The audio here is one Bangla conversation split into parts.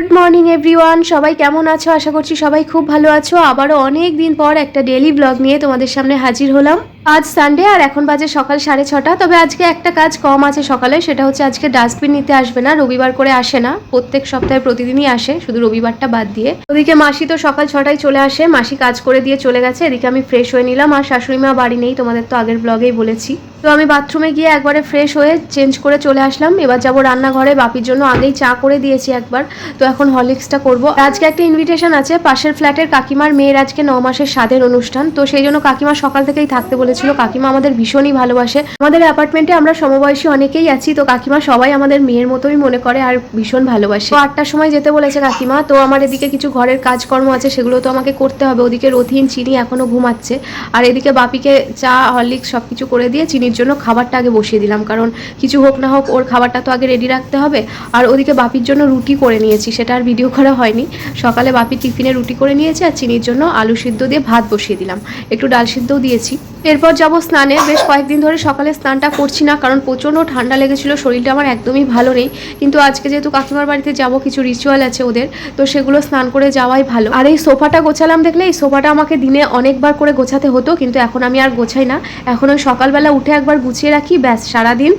গুড মর্নিং এভরিওয়ান, সবাই কেমন আছো? আশা করছি সবাই খুব ভালো আছো। আবারও অনেক দিন পর একটা ডেইলি ব্লগ নিয়ে তোমাদের সামনে হাজির হলাম। আজ সানডে আর এখন বাজে সকাল 6:30। তবে আজকে একটা কাজ কম আছে সকালে, সেটা হচ্ছে আজকে ডাস্টবিন নিতে আসবে না, রবিবার করে আসে না, প্রত্যেক সপ্তাহে প্রতিদিনই আসে, শুধু রবিবারটা বাদ দিয়ে। ওদিকে মাসি তো সকাল 6টায় চলে আসে, মাসি কাজ করে দিয়ে চলে গেছে। এদিকে আমি ফ্রেশ হয়ে নিলাম, আর শাশুড়ি মা বাড়ি নেই, তোমাদের তো আগের ব্লগেই বলেছি। তো আমি বাথরুমে গিয়ে একবারে ফ্রেশ হয়ে চেঞ্জ করে চলে আসলাম। এবার যাবো রান্নাঘরে, বাপির জন্য আগেই চা করে দিয়েছি একবার, তো এখন হরলিক্সটা করবো। আজকে একটা ইনভিটেশন আছে, পাশের ফ্ল্যাটের কাকিমার মেয়ের আজকে 9 মাসের স্বাদের অনুষ্ঠান, তো সেই জন্য কাকিমা সকাল থেকেই থাকতে বলেছিল। কাকিমা আমাদের ভীষণই ভালোবাসে, আমাদের অ্যাপার্টমেন্টে আমরা সমবয়সী অনেকেই আছি, তো কাকিমা সবাই আমাদের মেয়ের মতোই মনে করে আর ভীষণ ভালোবাসে। তো 8টার সময় যেতে বলেছে কাকিমা। তো আমার এদিকে কিছু ঘরের কাজকর্ম আছে, সেগুলো তো আমাকে করতে হবে। ওদিকে রথিন চিনি এখনো ঘুমাচ্ছে, আর এদিকে বাপিকে চা হরলিক্স সব কিছু করে দিয়ে চিনির জন্য খাবারটা আগে বসিয়ে দিলাম, কারণ কিছু হোক না হোক ওর খাবারটা তো আগে রেডি রাখতে হবে। আর ওদিকে বাপির জন্য রুটি করে নিয়েছি, সেটা আর ভিডিও করা হয়নি। সকালে বাপি টিফিনে রুটি করে নিয়েছে, আর চিনির জন্য আলু সিদ্ধ দিয়ে ভাত বসিয়ে দিলাম, একটু ডাল সিদ্ধও দিয়েছি। এরপর যাব স্নানে। বেশ কয়েকদিন ধরে সকালে স্নানটা করছি না, কারণ প্রচণ্ড ঠান্ডা লেগেছিল, শরীরটা আমার একদমই ভালো নেই। কিন্তু আজকে যেহেতু কাকিমার বাড়িতে যাব, কিছু রিচুয়াল আছে ওদের, তো সেগুলো স্নান করে যাওয়াই ভালো। আর এই সোফাটা গোছালাম, দেখলে এই সোফাটা আমাকে দিনে অনেকবার করে গোছাতে হতো, কিন্তু এখন আমি আর গোছাই না। এখন ওই সকালবেলা উঠে একবার গুছিয়ে রাখি, ব্যাস সারাদিন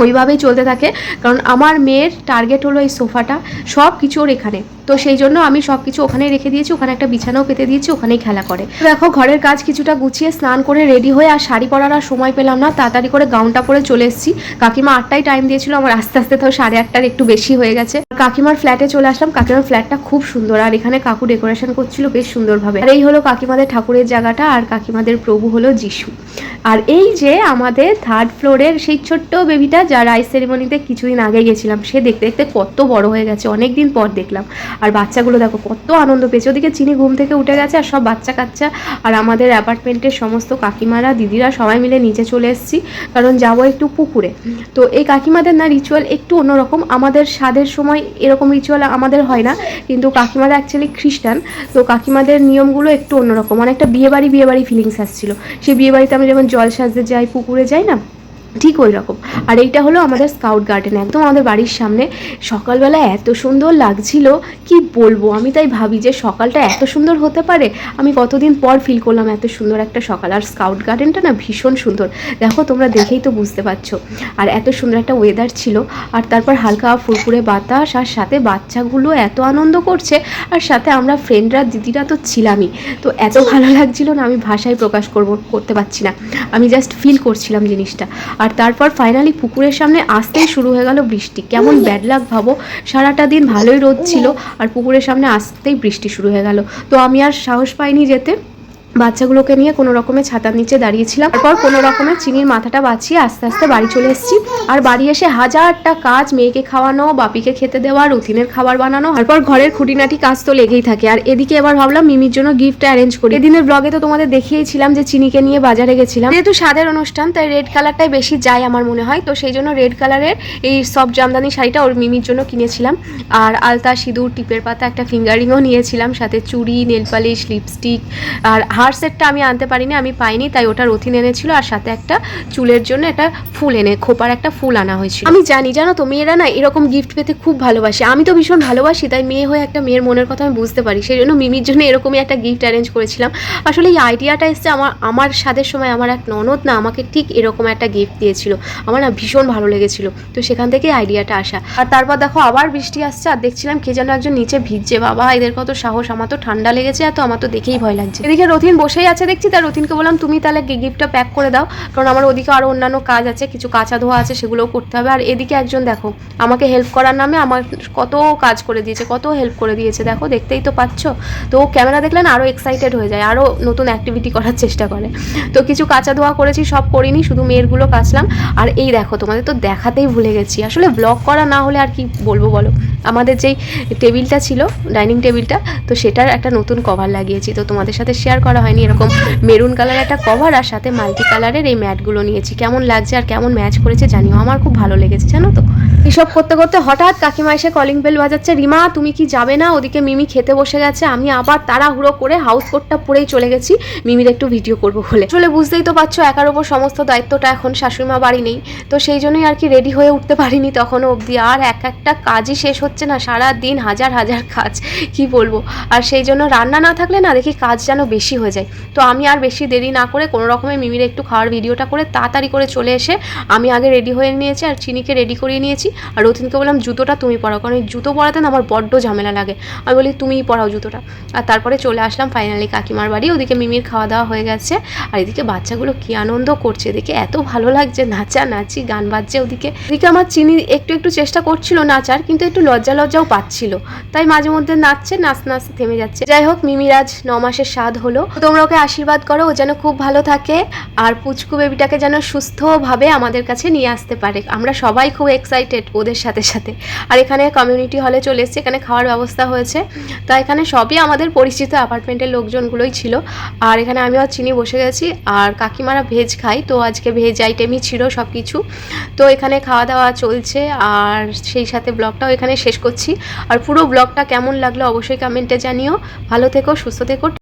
ওইভাবেই চলতে থাকে। কারণ আমার মেয়ের টার্গেট হলো এই সোফাটা, সব কিছু ওর এখানে, তো সেই জন্য আমি সব কিছু ওখানেই রেখে দিয়েছি। ওখানে একটা বিছানাও পেতে দিয়েছি, ওখানেই খেলা করে। দেখো ঘরের কাজ কিছুটা গুছিয়ে স্নান করে রেডি হয়ে, আর শাড়ি পরার আর সময় পেলাম না, তাড়াতাড়ি করে গাউনটা পরে চলে এসেছি। কাকিমা 8টায় টাইম দিয়েছিল, আমার আস্তে আস্তে তো 8:30টার একটু বেশি হয়ে গেছে। কাকিমার ফ্ল্যাটে চলে আসলাম। কাকিমার ফ্ল্যাটটা খুব সুন্দর, আর এখানে কাকু ডেকোরেশন করছিল বেশ সুন্দরভাবে। আর এই হলো কাকিমাদের ঠাকুরের জায়গাটা, আর কাকিমাদের প্রভু হলো যিশু। আর এই যে আমাদের 3rd ফ্লোরের সেই ছোট্ট বেবিটা, যা রাইস সেরিমনিতে কিছুদিন আগে গেছিলাম, সে দেখতে দেখতে কত বড় হয়ে গেছে, অনেক দিন পর দেখলাম। আর বাচ্চাগুলো দেখো কত আনন্দ পেয়েছে। ওদিকে চিনি ঘুম থেকে উঠে গেছে, আর সব বাচ্চা কাচ্চা আর আমাদের অ্যাপার্টমেন্টের সমস্ত কাকিমারা দিদিরা সবাই মিলে নিচে চলে এসেছি, কারণ যাবো একটু পুকুরে। তো এই কাকিমাদের না রিচুয়াল একটু অন্যরকম, আমাদের স্বাদের সময় এরকম রিচুয়াল আমাদের হয় না, কিন্তু কাকিমারা অ্যাকচুয়ালি খ্রিস্টান, তো কাকিমাদের নিয়মগুলো একটু অন্যরকম। অনেকটা বিয়েবাড়ি ফিলিংস আসছিল। সেই বিয়েবাড়িতে আমি যেমন জল সাজতে যাই, পুকুরে যাই না, ঠিক ওই রকম। আর এইটা হলো আমাদের স্কাউট গার্ডেন, একদম আমাদের বাড়ির সামনে। সকালবেলা এত সুন্দর লাগছিল কি বলবো, আমি তাই ভাবি যে সকালটা এত সুন্দর হতে পারে। আমি কতদিন পর ফিল করলাম এত সুন্দর একটা সকাল। আর স্কাউট গার্ডেনটা না ভীষণ সুন্দর, দেখো তোমরা দেখেই তো বুঝতে পারছো। আর এত সুন্দর একটা ওয়েদার ছিল, আর তারপর হালকা ফুরফুরে বাতাস, আর সাথে বাচ্চাগুলো এত আনন্দ করছে, আর সাথে আমরা ফ্রেন্ডরা দিদিরা তো ছিলামই। তো এত ভালো লাগছিল না, আমি ভাষায় প্রকাশ করতে পারছি না, আমি জাস্ট ফিল করছিলাম জিনিসটা। আর তারপর ফাইনালি পুকুরের সামনে আসতেই শুরু হয়ে গেল বৃষ্টি। কেমন ব্যাড লাক ভাবো, সারাটা দিন ভালোই রোদ ছিল, আর পুকুরের সামনে আসতেই বৃষ্টি শুরু হয়ে গেল। তো আমি আর সাহস পাইনি যেতে, বাচ্চাগুলোকে নিয়ে কোনো রকমের ছাতার নিচে দাঁড়িয়েছিলাম। তারপর কোনো রকমের চিনির মাথাটা বাঁচিয়ে আস্তে আস্তে বাড়ি চলে এসেছি। আর বাড়ি এসে হাজারটা কাজ, মেয়েকে খাওয়ানো, বাপিকে খেতে দেওয়া, রুটিনের খাবার বানানো, তারপর ঘরের খুঁটিনাটি কাজ তো লেগেই থাকে। আর এদিকে এবার ভাবলাম মিমির জন্য গিফট অ্যারেঞ্জ করি। এদিনের ব্লগে তো তোমাদের দেখিয়েছিলাম যে চিনিকে নিয়ে বাজারে গেছিলাম। যেহেতু স্বাদের অনুষ্ঠান, তাই রেড কালারটাই বেশি যায় আমার মনে হয়, তো সেই জন্য রেড কালারের এই সব জামদানি শাড়িটা ওর মিমির জন্য কিনেছিলাম। আর আলতা, সিঁদুর, টিপের পাতা, একটা ফিঙ্গারিংও নিয়েছিলাম, সাথে চুড়ি, নেল পালিশ, লিপস্টিক। আর হার সেটটা আমি আনতে পারিনি, আমি পাইনি, তাই ওটা রথিন এনেছিল। আর সাথে একটা চুলের জন্য একটা ফুল খোপার একটা ফুল আনা হয়েছিল। আমি জানি, জানো তো, মেয়েরা না এরকম গিফট পেতে খুব ভালোবাসে। আমি তো ভীষণ ভালোবাসি, তাই মেয়ে হয়ে একটা মেয়ের মনের কথা আমি বুঝতে পারি, সেই জন্য মিমির জন্য এরকমই একটা গিফট অ্যারেঞ্জ করেছিলাম। আসলে এই আইডিয়াটা এসছে আমার স্বাদের সময়, আমার এক ননদ না আমাকে ঠিক এরকম একটা গিফট দিয়েছিল, আমার না ভীষণ ভালো লেগেছিল, তো সেখান থেকে আইডিয়াটা আসা। আর তারপর দেখো আবার বৃষ্টি আসছে, আর দেখছিলাম কে যেন একজন নিচে ভিজছে। বাবা, এদের কত সাহস, আমার তো ঠান্ডা লেগেছে, এত আমার তো দেখেই ভয় লাগছে। এদিকে রথিন বসেই আছে দেখছি, তাই রথিনকে বললাম তুমি তাহলে গিফটটা প্যাক করে দাও, কারণ আমার ওদিকে আরও অন্যান্য কাজ আছে, কিছু কাঁচা ধোয়া আছে, সেগুলোও করতে হবে। আর এদিকে একজন দেখো আমাকে হেল্প করার নামে আমার কত কাজ করে দিয়েছে, কত হেল্প করে দিয়েছে, দেখো দেখতেই তো পাচ্ছ। তো ক্যামেরা দেখলে না আরও এক্সাইটেড হয়ে যায়, আরও নতুন অ্যাক্টিভিটি করার চেষ্টা করে। তো কিছু কাঁচা ধোয়া করেছি, সব করিনি, শুধু মেয়েরগুলো কাচলাম। আর এই দেখো তোমাদের তো দেখাতেই ভুলে গেছি, আসলে ব্লগ করা না হলে আর কি বলবো বলো, আমাদের যেই টেবিলটা ছিল, ডাইনিং টেবিলটা, তো সেটার একটা নতুন কভার লাগিয়েছি, তো তোমাদের সাথে শেয়ার করা হয়নি। এরকম মেরুন কালার একটা কভার, আর সাথে মাল্টি কালারের এই ম্যাটগুলো নিয়েছি। কেমন লাগছে আর কেমন ম্যাচ করেছে জানিও, আমার খুব ভালো লেগেছে জানো তো। এসব করতে করতে হঠাৎ কাকিমা এসে কলিং বেল বাজাচ্ছে, রিমা তুমি কি যাবে না? ওদিকে মিমি খেতে বসে গেছে। আমি আবার তাড়াহুড়ো করে হাউস কোটটা পরেই চলে গেছি মিমির একটু ভিডিও করবো বলে। আসলে বুঝতেই তো পারছো একার ওপর সমস্ত দায়িত্বটা, এখন শাশুড়িমা বাড়ি নেই, তো সেই জন্যই আর কি রেডি হয়ে উঠতে পারিনি তখনও অবধি। আর একটা কাজই শেষ হচ্ছে না, সারা দিন হাজার হাজার কাজ, কি বলবো। আর সেই জন্য রান্না না থাকলে না দেখি কাজ যেন বেশি হয়ে যায়। তো আমি আর বেশি দেরি না করে কোনো রকমে মিমির একটু খাওয়ার ভিডিওটা করে তাড়াতাড়ি করে চলে এসে আমি আগে রেডি হয়ে নিয়েছি আর চিনিকে রেডি করিয়ে নিয়েছি। আর রতিনকে বললাম জুতোটা তুমি পরাও, কারণ এই জুতো পরাতে না আমার বড্ড ঝামেলা লাগে। আমি বলি তুমিই পরাও জুতোটা। আর তারপরে চলে আসলাম ফাইনালি কাকিমার বাড়ি। ওদিকে মিমির খাওয়া দাওয়া হয়ে গেছে, আর এদিকে বাচ্চাগুলো কি আনন্দ করছে, এদিকে এত ভালো লাগছে, নাচানাচি গান বাজছে। ওদিকে আমার চিনি একটু একটু চেষ্টা করছিল নাচার, কিন্তু একটু লজ্জাও পাচ্ছিল, তাই মাঝে মধ্যে নাচছে, নাচতে নাচতে থেমে যাচ্ছে। যাই হোক, মিমির আজ 9 মাসের স্বাদ হলো। তোমরা ওকে আশীর্বাদ করো ও যেন খুব ভালো থাকে, আর পুচকু বেবিটাকে যেন সুস্থভাবে আমাদের কাছে নিয়ে আসতে পারে। আমরা সবাই খুব এক্সাইটেড ওদের সাথে সাথে। আর এখানে কমিউনিটি হলে চলে এসেছে, এখানে খাওয়ার ব্যবস্থা হয়েছে। তা এখানে সবই আমাদের পরিচিত অ্যাপার্টমেন্টের লোকজনগুলোই ছিল। আর এখানে আমিও চিনি বসে গেছি, আর কাকিমারা ভেজ খাই, তো আজকে ভেজ আইটেমই ছিল সব কিছু। তো এখানে খাওয়া দাওয়া চলছে, আর সেই সাথে ব্লগটাও এখানে শেষ করছি। আর পুরো ব্লগটা কেমন লাগলো অবশ্যই কমেন্টে জানিও। ভালো থেকো, সুস্থ থেকো।